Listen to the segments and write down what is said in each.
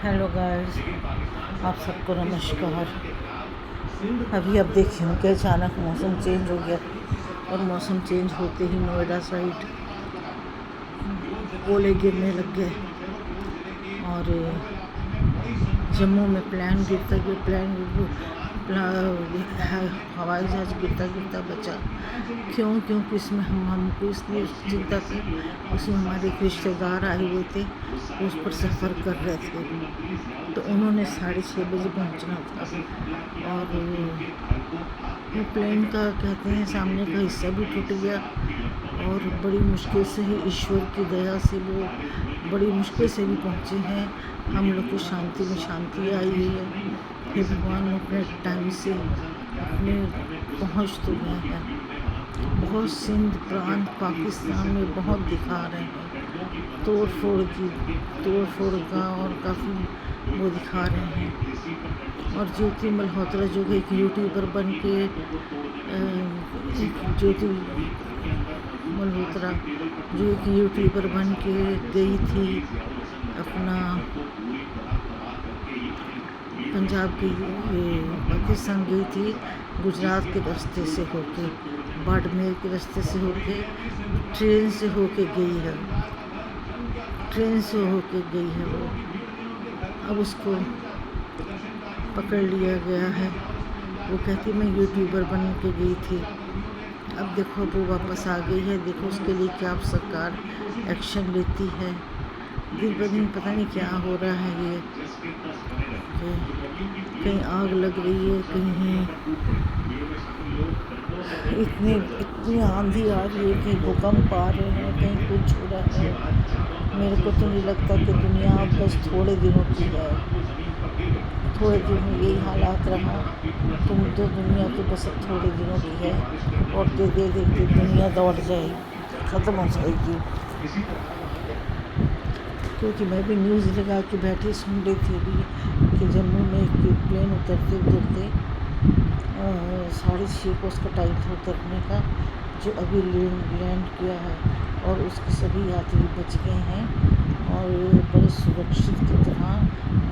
Hello guys, आप सबको नमस्कार। अभी आप देखे हो कि अचानक मौसम चेंज हो गया और मौसम चेंज होते ही नोएडा साइड ओले गिरने लग गए और जम्मू में हवाई जहाज गिरता गिरता बचा। क्योंकि इसमें हमको इसलिए चिंता थी, उसमें हमारे एक रिश्तेदार आए हुए थे, उस पर सफ़र कर रहे थे, तो उन्होंने 6:30 बजे पहुंचना था और वो प्लेन का कहते हैं सामने का हिस्सा भी टूट गया और बड़ी मुश्किल से ही ईश्वर की दया से वो बड़ी मुश्किल से भी पहुँचे हैं। हम लोग को शांति में शांति आई हुई है। हे भगवान, अपने टाइम से अपने पहुँच तो गए हैं। बहुत सिंध प्रांत पाकिस्तान में बहुत दिखा रहे हैं तोड़ फोड़ का और काफ़ी वो दिखा रहे हैं। और ज्योति मल्होत्रा जो एक यूट्यूबर बन के ज्योति मल्होत्रा जो एक यूट्यूबर बन के गई थी अपना पंजाब की पाकिस्तान गई थी, गुजरात के रास्ते से होके, बाड़मेर के रास्ते से होके, ट्रेन से होके गई है वो। अब उसको पकड़ लिया गया है। वो कहती मैं यूट्यूबर बन के गई थी। अब देखो वो वापस आ गई है। देखो उसके लिए क्या अब सरकार एक्शन लेती है। दिन ब दिन पता नहीं क्या हो रहा है। ये कहीं आग लग रही है, कहीं इतनी आंधी आ रही है, कहीं भूकंप आ रहे हैं, कहीं कुछ हो रहा है। मेरे को तो नहीं लगता कि दुनिया अब बस थोड़े दिनों की है। थोड़े दिन में यही हालात रहा तो दुनिया तो बस अब थोड़े दिनों की है और देखते देखते दुनिया दौड़ जाएगी, ख़त्म हो जाएगी। क्योंकि मैं भी न्यूज़ लगा के बैठी सुन रही थी अभी कि जम्मू में एक प्लेन उतरते 6:30 को उसका टाइम था उतरने का, जो अभी लैंड किया है और उसके सभी यात्री बच गए हैं और बड़े सुरक्षित की तरह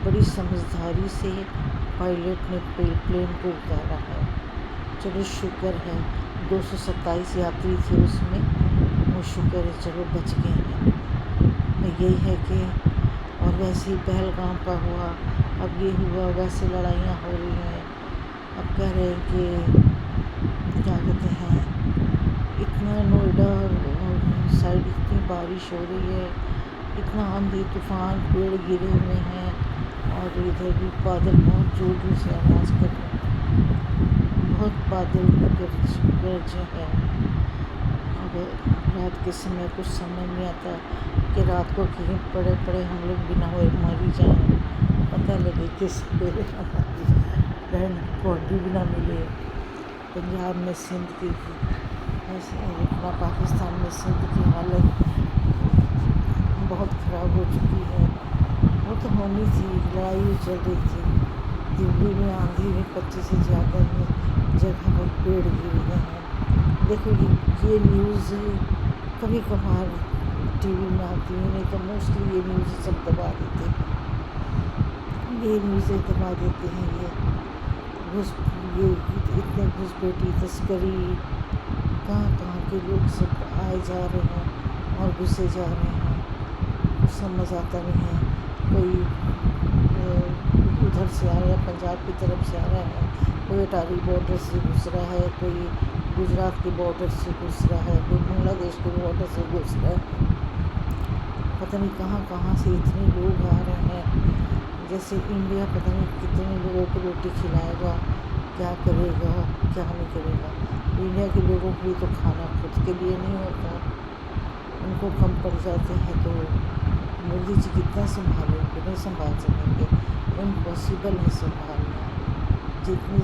बड़ी समझदारी से पायलट ने प्लेन को उतारा है। चलो शुक्र है, 227 यात्री थे उसमें, वो शुक्र है चलो बच गए हैं। यही है कि और वैसे ही पहलगाम का हुआ, अब ये हुआ, वैसे लड़ाइयाँ हो रही हैं। अब कह रहे हैं कि क्या कहते हैं, इतना नोएडा साइड इतनी बारिश हो रही है, इतना आंधी तूफान, पेड़ गिरे हुए हैं और इधर भी बादल बहुत जोर जोर से आवाज़ कर रहे हैं, बहुत बादल गरजे हैं। अब रात के समय कुछ समझ नहीं आता कि रात को कहीं पड़े हम लोग बिना हुए मर ही जाएँ, पता लगे कि सवेरे हमारी बहन बॉडी भी ना मिले। पंजाब में सिंध की ऐसे अपना पाकिस्तान में सिंध की हालत बहुत ख़राब हो चुकी है। वो तो होनी थी, लड़ाई चल रही थी। दिल्ली में आंधी में 25 से ज़्यादा जगह पर पेड़ गिर गए हैं। देखो ये न्यूज़ कभी कभार टीवी में आती है, नहीं तो मोस्टली ये न्यूज़ सब दबा देते हैं। ये न्यूज़ें दबा देते हैं। ये इतने घुसपैठी तस्करी, कहाँ के लोग सब आए जा रहे हैं और घुसे जा रहे हैं, कुछ समझ आता नहीं है। कोई उधर से आ रहा है, पंजाब की तरफ से आ रहा है, कोई अटारी बॉर्डर से घुस रहा है, कोई गुजरात के बॉर्डर से घुस रहा है, कोई बांग्लादेश के बॉर्डर से घुस रहा है। पता नहीं कहाँ से इतने लोग आ रहे हैं। जैसे इंडिया पता नहीं कितने लोगों को रोटी खिलाएगा, क्या करेगा, क्या नहीं करेगा। इंडिया के लोगों के लिए तो खाना खुद के लिए नहीं होता, उनको कम पड़ जाते हैं तो मोदी जी कितना संभालेंगे, नहीं संभाल सकेंगे, इम्पॉसिबल है संभालना। जितनी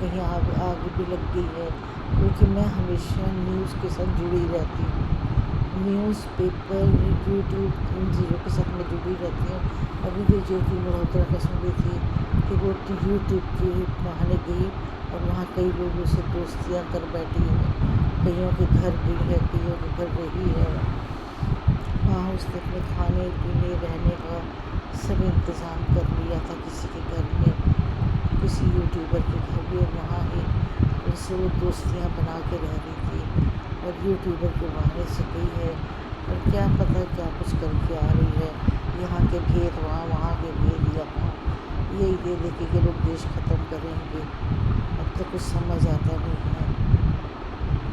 कहीं आग भी लग गई है, क्योंकि मैं हमेशा न्यूज़ के साथ जुड़ी रहती हूँ, न्यूज़ पेपर यूट्यूब इन चीज़ों के साथ मैं जुड़ी रहती हूँ। अभी भी ज्योति मल्होत्रा का सुन रही थी कि वो यूट्यूब के बहाने गई और वहाँ कई लोगों से दोस्तियाँ कर बैठी है, कईयों के घर गई है, कईयों के घर रही है। वहाँ उसने अपने खाने पीने रहने का سب انتظام کر لیا تھا کسی کے گھر میں، کسی یوٹیوبر کے گھر بھی، اور وہاں ہی ان سے وہ دوستیاں بنا کے رہ رہی تھی، اور یوٹیوبر کے بہانے سے گئی ہے، اور کیا پتہ کیا کچھ کر کے آ رہی ہے، یہاں کے بھید وہاں، وہاں کے بھید یہاں، یہی دے دے کے یہ لوگ دیش ختم کریں گے۔ اب تو کچھ سمجھ آتا نہیں ہے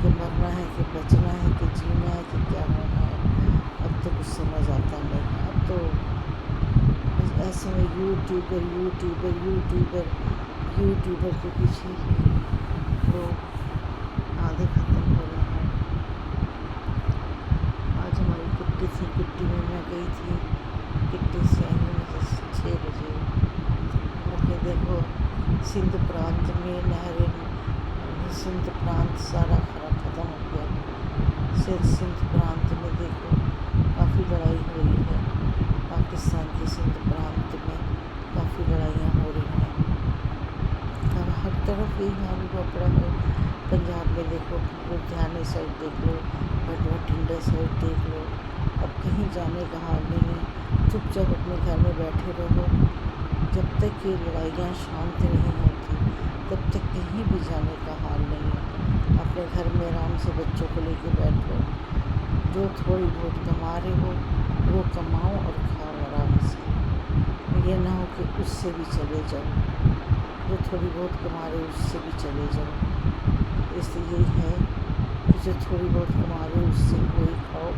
کہ مرنا ہے کہ بچنا ہے کہ جینا ہے کہ کیا ہونا ہے، اب تو کچھ سمجھ آتا نہیں ہے۔ اب تو بس ایسے میں یوٹیوبر یوٹیوبر یوٹیوبر یوٹیوبر کے پیچھے ہی لوگ آدھے ختم ہو رہے ہیں۔ آج ہماری کٹی تھی، کٹی میں میں گئی تھی، کٹی سے آئی ہوں 6 بجے۔ لیکن دیکھو سندھ پرانت میں سندھ پرانت سارا ختم ہو گیا۔ سندھ پرانت میں دیکھو کافی لڑائی ہو رہی ہے، پاکستان کے سندھ پرانت میں کافی لڑائیاں ہو رہی ہیں، اور ہر طرف یہی حال ہوا پڑا ہے۔ پنجاب میں دیکھو، لدھیانے سائڈ دیکھ لو، بٹھنڈا سائڈ دیکھ لو، اب کہیں جانے کا حال نہیں ہے، چپ چاپ اپنے گھر میں بیٹھے رہو۔ جب تک یہ لڑائیاں شانت نہیں ہوتی تب تک کہیں بھی جانے کا حال نہیں ہے، اپنے گھر میں آرام سے بچوں کو لے کے بیٹھو، جو تھوڑی بہت کما رہے ہو وہ کماؤ اور کھاؤ آرام سے، یہ نہ ہو کہ اس سے بھی چلے جاؤ، جو تھوڑی بہت کما رہے ہو اس سے بھی چلے جاؤ۔ اس لیے یہی ہے کہ جو تھوڑی بہت کما رہے ہو اس سے وہی کھاؤ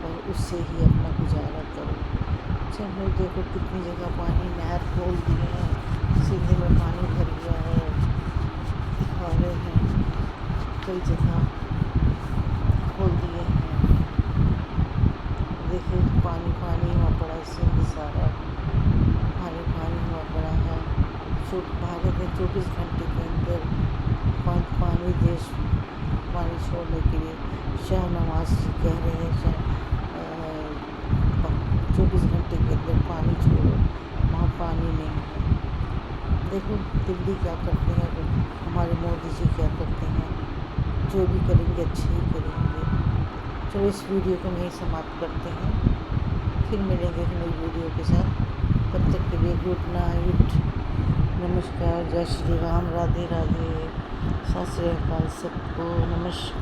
اور اس سے ہی اپنا گزارا کرو۔ چلو دیکھو کتنی جگہ پانی نہر کھول دیے ہیں، سندھ میں پانی بھر گیا ہے، دکھا رہے ہیں کئی جگہ کھول دیے ہیں۔ دیکھیں پانی پانی ہوا پڑا ہے، سندھ سارا پانی پانی ہوا پڑا ہے۔ بھارت نے 24 گھنٹے کے اندر پانی چھوڑنے کے لیے شاہ نواز جی کہہ رہے ہیں 24 گھنٹے کے اندر پانی چھوڑو، وہاں پانی نہیں ہے۔ دیکھو دلی کیا کرتے ہیں، ہمارے مودی جی کیا کرتے ہیں، جو بھی کریں گے اچھے ہی کریں گے۔ چلو اس ویڈیو کو یہیں سماپت کرتے ہیں، پھر ملیں گے ایک نئی ویڈیو کے ساتھ، تب تک کے لیے گڈ نائٹ، نمسکار، جے شری رام، رادھے رادھے، ست سری اکال سب کو، نمسکار۔